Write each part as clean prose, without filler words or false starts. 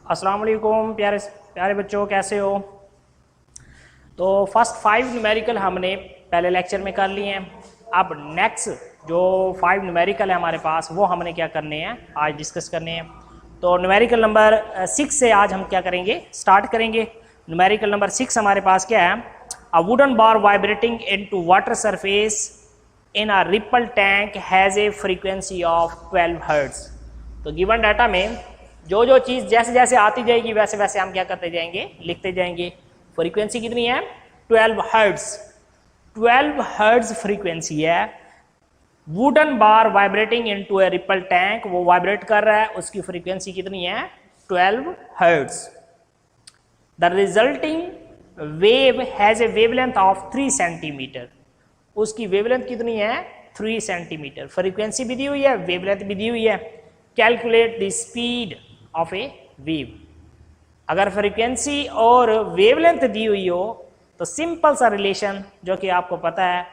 अस्सलाम वालेकुम प्यारे प्यारे बच्चों, कैसे हो। तो फर्स्ट 5 न्यूमेरिकल हमने पहले लेक्चर में कर लिए हैं। अब नेक्स्ट जो 5 न्यूमेरिकल है हमारे पास वो हमने क्या करने हैं, आज डिस्कस करने हैं। तो न्यूमेरिकल नंबर 6 से आज हम क्या करेंगे, स्टार्ट करेंगे। न्यूमेरिकल नंबर 6 हमारे पास क्या है, a wooden bar vibrating into water surface in a ripple tank has a frequency of 12 hertz. तो गिवन डाटा में जो जो चीज़ जैसे जैसे आती जाएगी वैसे वैसे हम क्या करते जाएंगे, लिखते जाएंगे। फ्रीक्वेंसी कितनी है, 12 हर्ट्ज। 12 हर्ट्ज फ्रीक्वेंसी है। Wooden bar vibrating into a ripple tank, वो वाइब्रेट कर रहा है, उसकी फ्रीक्वेंसी कितनी है, 12 hertz. The resulting wave has a wavelength of 3 centimetre. उसकी वेवलेंथ कितनी है, 3 सेंटीमीटर। फ्रीक्वेंसी भी दी हुई है, वेवलेंथ भी दी हुई है। Calculate the speed of a wave. अगर फ्रीक्वेंसी और वेवलेंथ दी हुई हो तो सिंपल सा रिलेशन जो कि आपको पता है,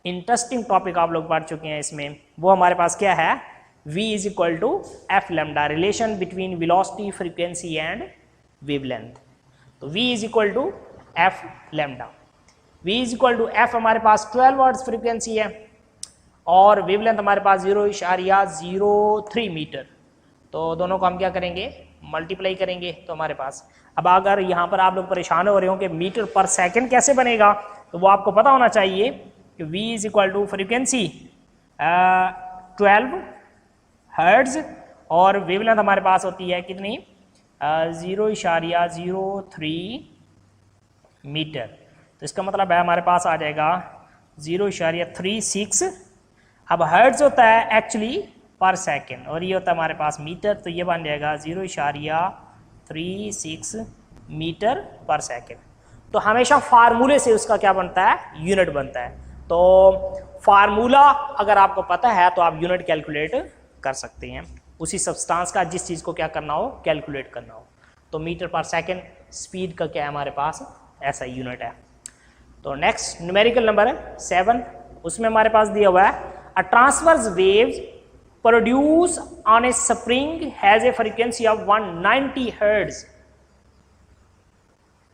इंटरेस्टिंग टॉपिक आप लोग पढ़ चुके हैं इसमें, वो हमारे पास क्या है, v is equal to f lambda, relation between velocity, frequency and wavelength. तो v is equal to f lambda. v is equal to f हमारे पास 12 हर्ट्ज फ्रीक्वेंसी है और वेवलेंथ हमारे पास 0.03 मीटर। तो दोनों को हम क्या करेंगे, मल्टीप्लाई करेंगे। तो हमारे पास अब अगर यहाँ पर आप लोग परेशान हो रहे हो कि मीटर पर सेकंड कैसे बनेगा, तो वो आपको पता होना चाहिए कि v is equal to frequency 12 hertz और वेवलेंथ हमारे पास होती है कितनी, 0.03 मीटर। तो इसका मतलब है हमारे पास आ जाएगा 0.36। अब हर्ट्ज होता है एक्चुअली पर सेकेंड और ये होता है हमारे पास मीटर, तो ये बन जाएगा 0.36 मीटर पर सेकेंड। तो हमेशा फार्मूले से उसका क्या बनता है, यूनिट बनता है। तो फार्मूला अगर आपको पता है तो आप यूनिट कैलकुलेट कर सकते हैं उसी सब्सटेंस का, जिस चीज़ को क्या करना हो, कैलकुलेट करना हो। तो मीटर पर सेकेंड स्पीड का क्या है हमारे पास, ऐसा यूनिट है। तो नेक्स्ट न्यूमेरिकल नंबर 7, उसमें हमारे पास दिया हुआ है, a transverse waves produce on a spring has a frequency of 190 hertz।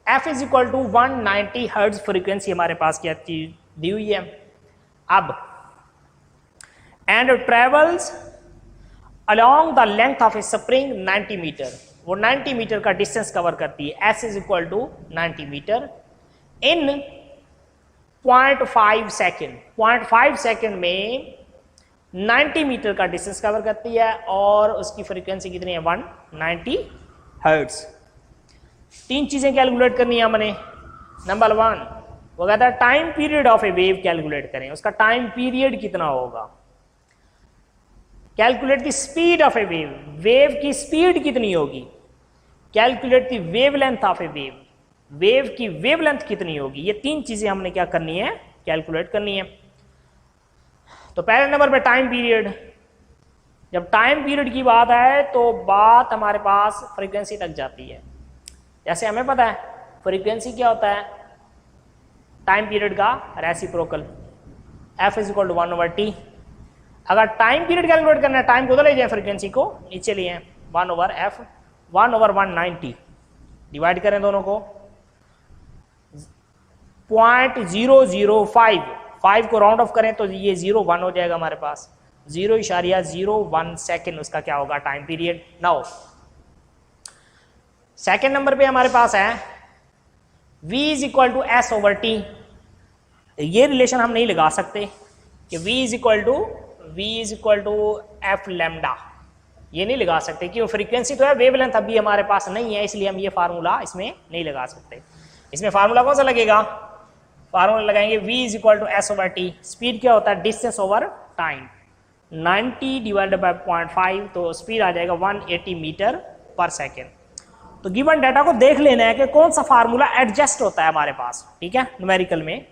f is equal to 190 hertz frequency हमारे पास क्या दी हुई है। अब and travels along the length of a spring 90 metre, वो 90 मीटर का डिस्टेंस कवर करती है। s is equal to 90 metre in 0.5 second. 0.5 second में 90 मीटर का डिस्टेंस कवर करती है और उसकी फ्रीक्वेंसी कितनी है, 190 हर्ट्ज। 3 चीजें कैलकुलेट करनी है हमने। नंबर 1 वो कहता है time period of a wave calculate करें, उसका टाइम पीरियड कितना होगा। Calculate the speed of a wave, wave की स्पीड कितनी होगी। Calculate the wavelength of a wave, wave की वेवलेंथ कितनी होगी। ये 3 चीजें हमने क्या करनी है, कैलकुलेट करनी है। तो पहले नंबर पे टाइम पीरियड। जब टाइम पीरियड की बात है तो बात हमारे पास फ्रीक्वेंसी तक जाती है। जैसे हमें पता है फ्रीक्वेंसी क्या होता है, टाइम पीरियड का reciprocal, f is equal to 1/t। अगर टाइम पीरियड कैलकुलेट करना है, टाइम को उधर ले जाए, फ्रीक्वेंसी को नीचे लिए 1/f, 1/190 डिवाइड करें दोनों को, 0.005, 5 को राउंड ऑफ करें तो ये 0.1 हो जाएगा हमारे पास। 0.01 सेकेंड उसका क्या होगा, time period. Now second number पे हमारे पास है v is equal to s/t। ये रिलेशन हम नहीं लगा सकते कि v is equal to f lambda, ये नहीं लगा सकते क्यों, फ्रीक्वेंसी तो है, वेवलेंथ अभी हमारे पास नहीं है, इसलिए हम ये फार्मूला इसमें नहीं लगा सकते। इसमें फार्मूला कौन सा लगेगा, फार्मूला लगाएंगे v is equal to s/t। Speed क्या होता है, distance over time, 90 divided by 0.5, तो स्पीड आ जाएगा 180 मीटर पर सेकेंड। तो गिवन डाटा को देख लेना है कि कौन सा फार्मूला एडजस्ट होता है हमारे पास, ठीक है, न्यूमेरिकल में।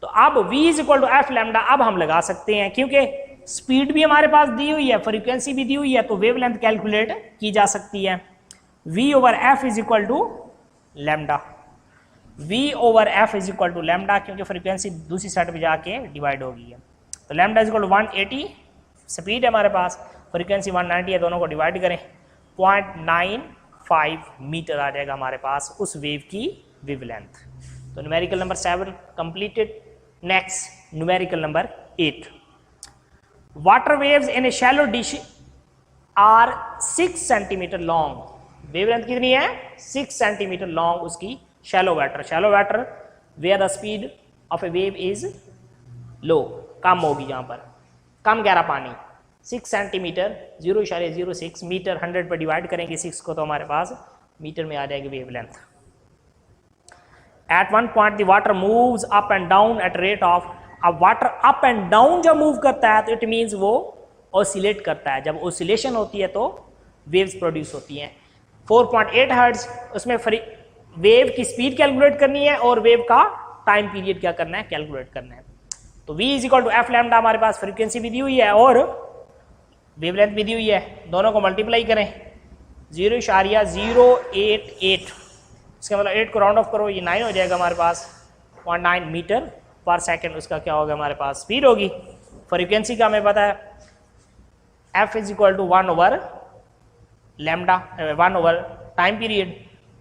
तो अब v is equal to f lambda अब हम लगा सकते हैं, क्योंकि स्पीड भी हमारे पास दी हुई है, फ्रीक्वेंसी भी दी हुई है, तो वेवलेंथ कैलकुलेट की जा सकती है। v over f is equal to lambda, v over f is equal to lambda, क्योंकि फ्रीक्वेंसी दूसरी साइड पे जाके डिवाइड हो गई है। तो lambda is equal to 180, speed है हमारे पास, फ्रीक्वेंसी 190 है, दोनों को डिवाइड करें, 0.9 5 मीटर आ जाएगा हमारे पास उस वेव की वेवलेंथ। तो numerical number 7 completed. Next numerical number 8, water waves in a shallow dish are 6 centimetre long. Wavelength कितनी है? 6 सेंटीमीटर लॉन्ग उसकी shallow water. Shallow water where the speed of a wave is low, कम होगी यहाँ पर, कम गहरा पानी। 6 सेंटीमीटर 0.06 मीटर, 100 पर डिवाइड करेंगे 6 को तो हमारे पास मीटर में आ जाएगी wavelength. At one point the water moves up and down at rate of, अब वाटर अप एंड डाउन जब मूव करता है तो इट मीन्स वो ऑसिलेट करता है। जब ऑसिलेशन होती है तो वेव्स प्रोड्यूस होती हैं। 4.8 हर्ट्ज, उसमें वेव की स्पीड कैलकुलेट करनी है और वेव का टाइम पीरियड क्या करना है, कैलकुलेट करना है। तो v is equal to f lambda, हमारे पास फ्रीक्वेंसी भी दी हुई है और वेवलेंथ भी दी हुई है, दोनों को मल्टीप्लाई करें 0.088, इसका मतलब 8 को राउंड ऑफ करो, ये 9 हो जाएगा हमारे पास, 0.9 मीटर पर सेकेंड उसका क्या होगा हमारे पास स्पीड होगी। फ्रीक्वेंसी का हमें पता है f is equal to 1 over lambda, 1 over time period,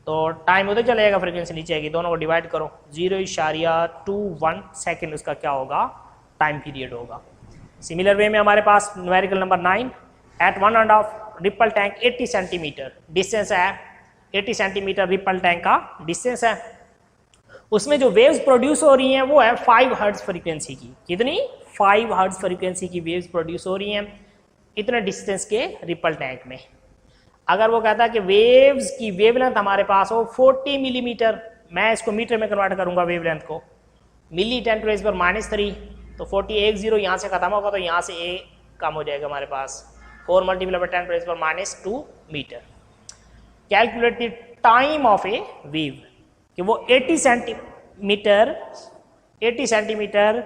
तो टाइम उधर चला जाएगा, फ्रीक्वेंसी नीचे आएगी, दोनों को डिवाइड करो 0.21 सेकेंड उसका क्या होगा टाइम पीरियड होगा। सिमिलर वे में हमारे पास numerical number 9, at 1.5 ripple tank 80 centimetre distance है, 80 सेंटीमीटर रिपल टैंक का डिस्टेंस है, उसमें जो वेव्स प्रोड्यूस हो रही हैं वो है 5 हर्ट्ज फ्रीक्वेंसी की। कितनी? 5 हर्ट्ज फ्रीक्वेंसी की वेव्स प्रोड्यूस हो रही हैं इतने डिस्टेंस के रिपल टैंक में। अगर वो कहता है कि वेव्स की वेवलेंथ हमारे पास हो 40 मिलीमीटर, मैं इसको मीटर में कन्वर्ट करूंगा वेवलेंथ को, मिली 10⁻⁻3, तो 40 यहाँ से खत्म होगा तो यहाँ से a कम हो जाएगा हमारे पास, 4 × 10⁻2 metre. Calculate the time of a wave, कि वो 80 सेंटीमीटर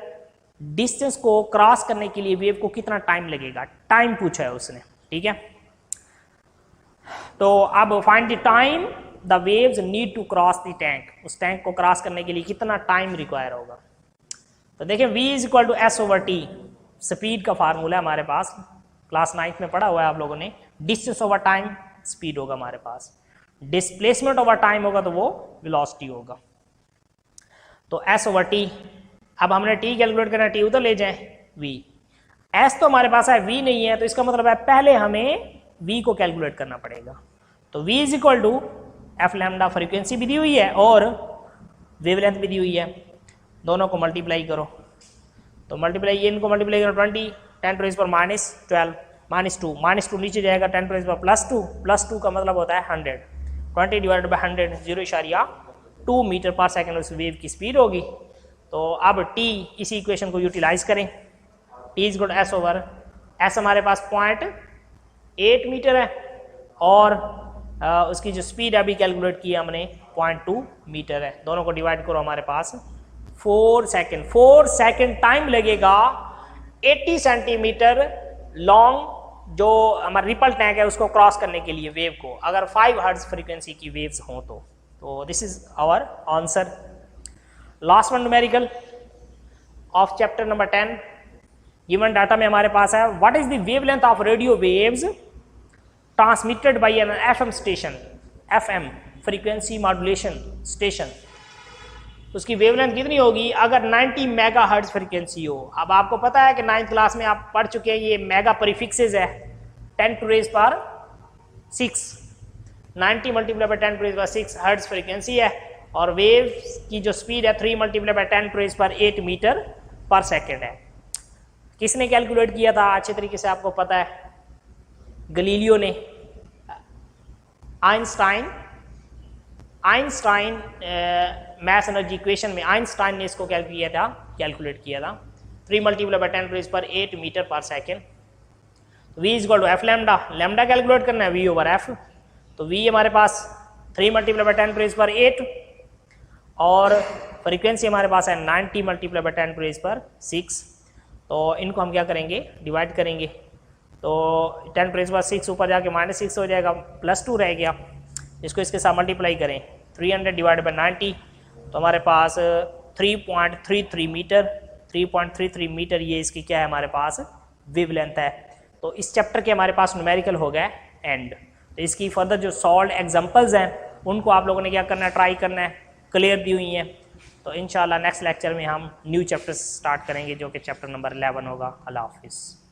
डिस्टेंस को क्रॉस करने के लिए वेव को कितना टाइम लगेगा, टाइम पूछा है उसने, ठीक है। तो अब find the time the waves need to cross the tank, उस टैंक को क्रॉस करने के लिए कितना टाइम रिक्वायर होगा। तो देखिए v is equal to s/t, speed का फार्मूला है हमारे पास, क्लास 9th में पढ़ा हुआ है आप लोगों ने। डिस्टेंस ओवर टाइम स्पीड होगा हमारे पास, डिस्प्लेसमेंट ओवर टाइम होगा तो वो वेलोसिटी होगा। तो s/t, अब हमने t कैलकुलेट करना, t उधर ले जाएं, v, s तो हमारे पास है, v नहीं है, तो इसका मतलब है पहले हमें v को कैलकुलेट करना पड़ेगा। तो v is equal to f lambda, frequency भी दी हुई है और वेवलेंथ भी दी हुई है, दोनों को मल्टीप्लाई करो, तो मल्टीप्लाई, ये इनको मल्टीप्लाई करो 20 10⁻12 -2 नीचे जाएगा 10⁻+2 का मतलब होता है 100, 20 डिवाइडेड बाय 100 0.2 मीटर पर सेकेंड उस वेव की स्पीड होगी। तो अब t इसी इक्वेशन को यूटिलाइज करें, t is equal to s over s हमारे पास 0.8 मीटर है और उसकी जो स्पीड अभी कैलकुलेट की हमने 0.2 मीटर है, दोनों को डिवाइड करो हमारे पास 4 सेकेंड टाइम लगेगा 80 सेंटीमीटर लॉन्ग जो हमारा रिपल टैंक है उसको क्रॉस करने के लिए वेव को, अगर 5 हर्ट्ज फ्रीक्वेंसी की वेव्स हों तो this is our answer. Last one numerical of chapter number 10, given data में हमारे पास है what is the wavelength of radio waves transmitted by an FM station, FM frequency modulation station, उसकी wavelength कितनी होगी अगर 90 मेगाहर्ट्ज फ्रीक्वेंसी हो। अब आपको पता है कि 9th क्लास में आप पढ़ चुके हैं, ये मेगा प्रीफिक्सेस है, 10⁻6, 90 × 10⁻6 हर्ट्ज फ्रीक्वेंसी है और वेव की जो स्पीड है 3 × 10⁸ मीटर पर सेकेंड है। किसने कैलकुलेट किया था अच्छे तरीके से आपको पता है, गलीलियो ने, आइंस्टाइन मैथ एनर्जी इक्वेशन में आइंस्टाइन ने इसको कैलकुलेट किया था 3 × 10⁸ मीटर पर second. v is equal to f lambda calculate करना है v ओवर f, तो v हमारे पास 3 × 10⁸ और फ्रीक्वेंसी हमारे पास है 90 × 10⁻6, तो इनको हम क्या करेंगे डिवाइड करेंगे, तो 10⁻6 ऊपर जाके -6 हो जाएगा, +2 रह गया, इसको इसके साथ मल्टीप्लाई करें 300 डिवाइड बाई 90, तो हमारे पास 3.33 मीटर, 3.33 मीटर ये इसकी क्या है हमारे पास वेवलेंथ है। तो इस चैप्टर के हमारे पास न्यूमेरिकल हो गया एंड। तो इसकी फर्दर जो सॉल्व एग्जांपल्स हैं उनको आप लोगों ने क्या करना है, ट्राई करना है, क्लियर दी हुई हैं। तो इंशाल्लाह नेक्स्ट लेक्चर में हम न्यू चैप्टर स्टार्ट करेंगे जो कि चैप्टर नंबर 11 होगा। अल्लाह हाफिज़।